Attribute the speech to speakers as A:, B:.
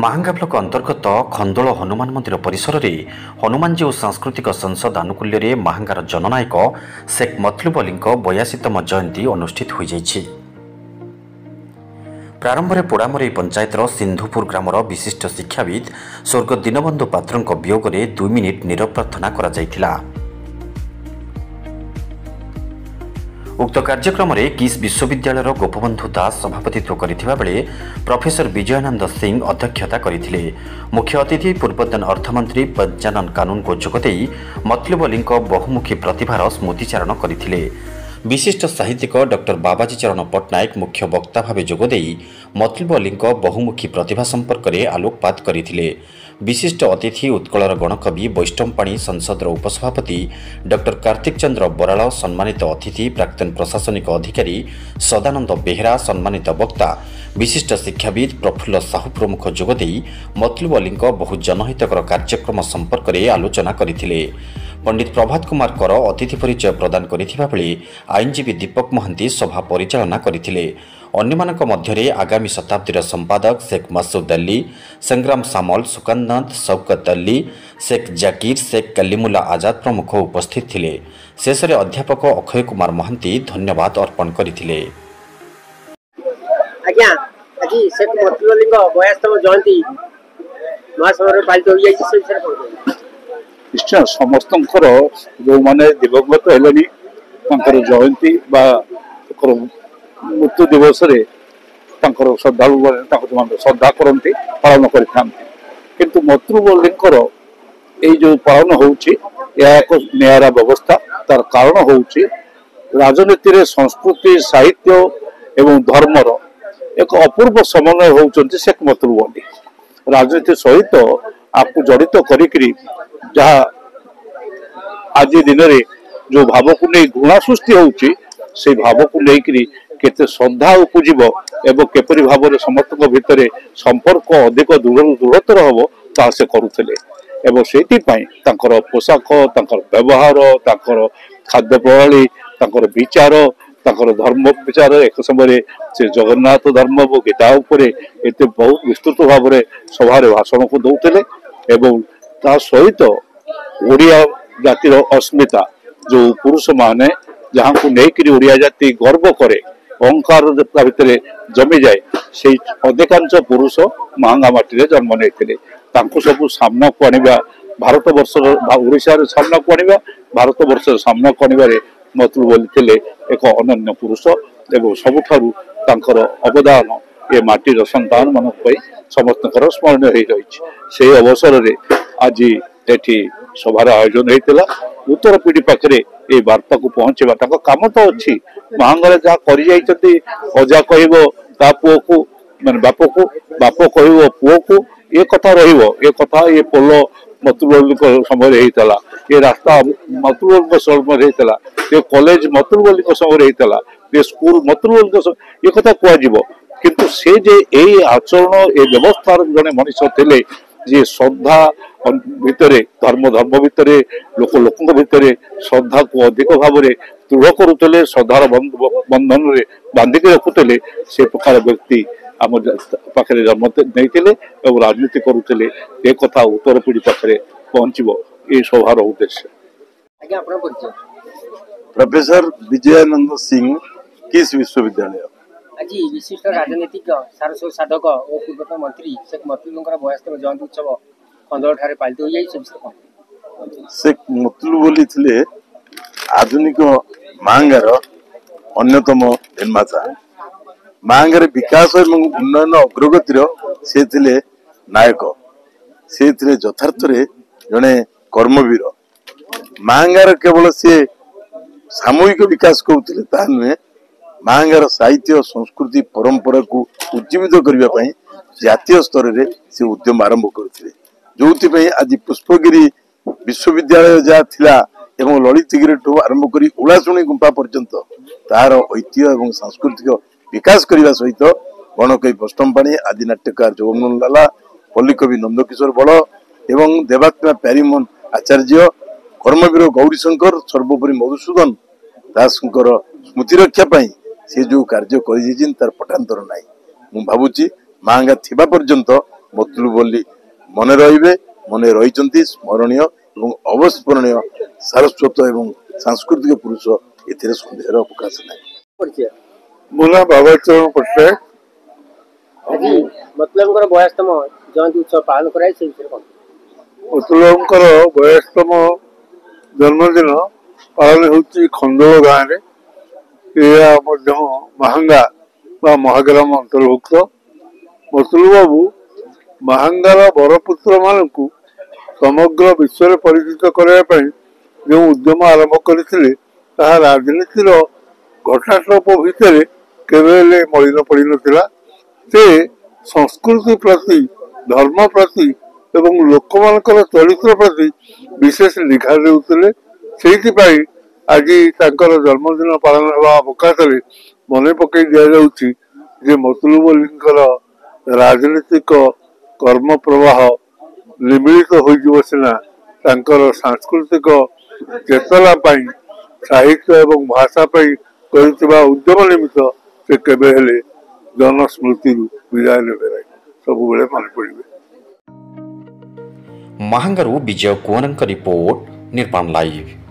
A: Mahanga block ଅନ୍ତର୍ଗତ ଖନ୍ଦୋଳ ହନୁମାନ ମନ୍ଦିର ପରିସରରେ ହନୁମାନଜୀଉ ସାଂସ୍କୃତିକ ସଂସଦ ଆନୁକୂଲ୍ୟରେ ମାହାଙ୍ଗାର ଜନନାୟକ ଶେଖ୍ ମତଲୁବ ଅଲିଙ୍କ 82ତମ ଜୟନ୍ତୀ ଅନୁଷ୍ଠିତ ହୋଇଯାଇଛି। ପ୍ରାରମ୍ଭରେ ପୋଡ଼ାମରେଇ ପଞ୍ଚାୟତର ସିନ୍ଧୁପୁର ଗ୍ରାମର ବିଶିଷ୍ଟ ଶିକ୍ଷାବିତ୍ ସ୍ୱର୍ଗ ଦୀନବନ୍ଧୁ ପାତ୍ରଙ୍କ ବିୟୋଗରେ 2 ମିନିଟ୍ ନୀରବ ପ୍ରାର୍ଥନା କରାଯାଇଥିଲା। उक्त कार्यक्रम में किस विश्वविद्यालय गोपबंधु दास सभापतित्व करथिबा बेले प्रोफेसर विजयानंद सिंह अध्यक्षता करथिले। मुख्य अतिथि पूर्वतन अर्थमंत्री पंचानन कानून को जोगदेई मतलुब अलींक बहुमुखी प्रतिभार स्मृतिचारण करथिले। विशिष्ट साहित्यिक डॉक्टर बाबाजी चरण पट्टनायक मुख्य वक्ता भाव जोगदेई मतलुब अलींक बहुमुखी प्रतिभा संपर्क में आलोकपात करथिले। विशिष्ट अतिथि उत्कलर गणकवि वैष्णवपाणी संसदर उपसभापति डॉक्टर कार्तिक चंद्र बराल, सम्मानित अतिथि प्राक्तन प्रशासनिक अधिकारी सदानंद बेहेरा, सम्मानित वक्ता विशिष्ट शिक्षाविद प्रफुल्ल साहू प्रमुख जोगदेई मतलुब अलींक बहु जनहितकर कार्यक्रम संपर्क में आलोचना करथिले। पंडित प्रभात कुमार कर अतिथि परिचय प्रदान करथिबा बेले आईनजीवी दीपक महांती सभा परिचालना करथिले। अन्यमानक मध्यरे आगामी शताब्दीर संपादक शेख मसूद अली, संग्राम सामल, सुकांत, शौकत अली, शेख जाकिर, शेख कलीमुल्ला आजाद प्रमुख उपस्थित थिले। शेष में अध्यापक अक्षय कुमार महांती धन्यवाद अर्पण करथिले।
B: आज्ञा आज शेख मतलुब अलींक 82तम जयंती महासभा पालित हो जाई से विषय कोन
C: निश्चय समस्तंकर जो माने दिवंगत हेलेनी तांकर जयंती बा मृत्यु दिवस रे तांकर श्रद्धालु माने श्रद्धा करते पालन करथांते। किंतु मतलुब अलींकर एई जो पालन होउची या एक न्यारा व्यवस्था तार कारण होउची राजनीति रे संस्कृति साहित्य एवं धर्मर एक अपूर्व समन्वय होउचंती शेख मतलुब अली। राजनीति सहित आपको जड़ित करी जहाँ आज दिन रे जो भाव को नहीं घृणा सृष्टि होउची से भाव को लेकरी केते श्रद्धा उपजीव एवं केपरि भाव में समस्त भितर संपर्क अधिक दृढ़तर हम ता से करुले। एवं से पोशाक व्यवहार खाद्य प्रणाली विचार धर्म विचार एक समय से जगन्नाथ धर्म और गीता उपरे एते बहुत विस्तृत भाव में सभा भाषण को दौले। एवं ता सहित ओडिया जातिर अस्मिता जो पुरुष माने जहाँ को लेकर ओडिया जाति गर्व करे अहंकार भितर जमी जाए से अधिकांश पुरुष माहांगा माटी रे जन्म नहीं सब सामना को आनिबा भारत वर्ष ओडिशा रे सामना को आनिबा भारत वर्ष सामना को आनिबारे मतलुब अली थिले एक अनन्य पुरुष एवं सबुठारु तांकर अवदान ये माटीर संतान मानक पई समस्तकर स्मरणीय हो रही। से अवसर रे आज एठी सभार आयोजन होता उत्तर पीढ़ी पाखे ये वार्ता को पहुंचवा काम तो अच्छी महांगार जहाँ कर अजा कह पुओ को मान बाप को बाप कह पुओ को ये कथा रहा ये पोल मतलुब समय होता ये रास्ता मतलुब समय होता ये कॉलेज मतलुब समय होता ये स्कूल मतलुब ये कथा कह किंतु से जे यही आचरण ये व्यवस्थार जड़े मनीष थे जे श्रद्धा भितर धर्म भितर लोक भितर श्रद्धा को अधिक भाव में दृढ़ करुले श्रद्धार बंधन में बांधिक रखुले से प्रकार व्यक्ति आम पाखे जन्म नहीं राजनीति करुले ये कथा उत्तर पीढ़ी पाखे पहुंचब ये सभार उद्देश्य।
D: प्रोफेसर विजयानंद सिंह किस विश्वविद्यालय
B: आज विशिष्ट राजनीतिज्ञ सारस्वत साधक और पूर्वतन मंत्री शेख मतलुब 82तम जयंती उत्सव खंदोल ठारे पालित हो जाई
D: शेख मतलुब अली थिले आधुनिक माहांगार अन्यतम निर्माता। माहांगार विकास और उन्नयन अग्रगतिर से थिले नायक से थिले यथार्थ रे जने कर्मवीर। माहांगार केवल से सामूहिक विकास करुथिले ता नुहे माहांगार साहित्य संस्कृति परंपरा को उज्जीवित करने जातीय स्तर में से उद्यम आरंभ करते जो आज पुष्पगिरी विश्वविद्यालय जहाँ थिला एवं ललितगिरी ठू आरंभ कर उलाशुणी गुंफा पर्यंत तार ऐतिह्य एवं सांस्कृतिक विकास करने सहित गणकवि वैष्णवपाणी आदि नाट्यकार जगमोहन लाला पल्लीकवि नंदकिशोर बड़ एवं देवात्मा प्यारीमोहन आचार्य कर्मवीर गौरीशंकर सर्वोपरि मधुसूदन दासंकर स्मृति रक्षा से जो कार्य कर पटांतर ना मु भावुची ମାହାଙ୍ଗା ଥିବା ପର୍ଯ୍ୟନ୍ତ ମତଲୁ ବୋଲି ମନେ ରହିବେ, ମନେ ରହିଛନ୍ତି। ସ୍ମରଣୀୟ ଏବଂ ଅବିସ୍ମରଣୀୟ ସାରସ୍ୱତ ଏବଂ ସାଂସ୍କୃତିକ ପୁରୁଷ, ଏଥିରେ ସନ୍ଦେହର ଅବକାଶ ନାହିଁ।
B: ପରିଚୟ
C: ମୋ ନାଁ ବାବାଚରଣ ପଟ୍ଟନାୟକ।
B: ଆଜି ମତଲବଙ୍କର 82ତମ ଜୟନ୍ତୀ ଉତ୍ସବ ପାଳନ କରାଯାଏ, ସେ ବିଷୟରେ କଣ?
C: ମତଲବଙ୍କର 82ତମ ଜନ୍ମଦିନ ପାଳନ ହେଉଛି ଖଣ୍ଡୋଳ ଗାଁରେ। ଏହା ମଧ୍ୟ ମାହାଙ୍ଗା ବା ମହାଗ୍ରାମ ଅନ୍ତର୍ଭୁକ୍ତ। ମତଲୁ ବାବୁ ମାହାଙ୍ଗାର ବରପୁତ୍ର ମାନଙ୍କୁ ସମଗ୍ର ବିଶ୍ୱରେ ପରିଚିତ କରିବା ପାଇଁ ଯେଉଁ ଉଦ୍ୟମ ଆରମ୍ଭ କରିଥିଲେ, ତାହା ରାଜନୀତିର ଘଟାଟୋପ ଭିତରେ କେବେ ହେଲେ ମଳିନ ପଡ଼ିନଥିଲା। ସେ ସଂସ୍କୃତି ପ୍ରତି, ଧର୍ମ ପ୍ରତି ଏବଂ ଲୋକମାନଙ୍କର ଚରିତ୍ର ପ୍ରତି ବିଶେଷ ନିଘା ଦେଉଥିଲେ। ସେଇଥିପାଇଁ ଆଜି ତାଙ୍କର ଜନ୍ମଦିନ ପାଳନ ହେବା ଅବକାଶରେ ମନେ ପକାଇ ଦିଆଯାଉଛି ଯେ ମତଲୁ ବୋଲିଙ୍କର ରାଜନୈତିକ କର୍ମ ପ୍ରବାହ ନିମିଳିତ ହୋଇଯିବ ସିନା, ତାଙ୍କର ସାଂସ୍କୃତିକ ଚେତନା ପାଇଁ, ସାହିତ୍ୟ ଏବଂ ଭାଷା ପାଇଁ କରିଥିବା ଉଦ୍ୟମ ନିମିତ୍ତ ସେ କେବେ ହେଲେ ଜନସ୍ମୃତିରୁ ବିଦାୟ ନେବେ ନାହିଁ, ସବୁବେଳେ ମନେ ପଡ଼ିବେ।
A: ମାହାଙ୍ଗାରୁ ବିଜୟ କୁଆରଙ୍କ ରିପୋର୍ଟ, ନିର୍ବାଣ ଲାଇଭ୍।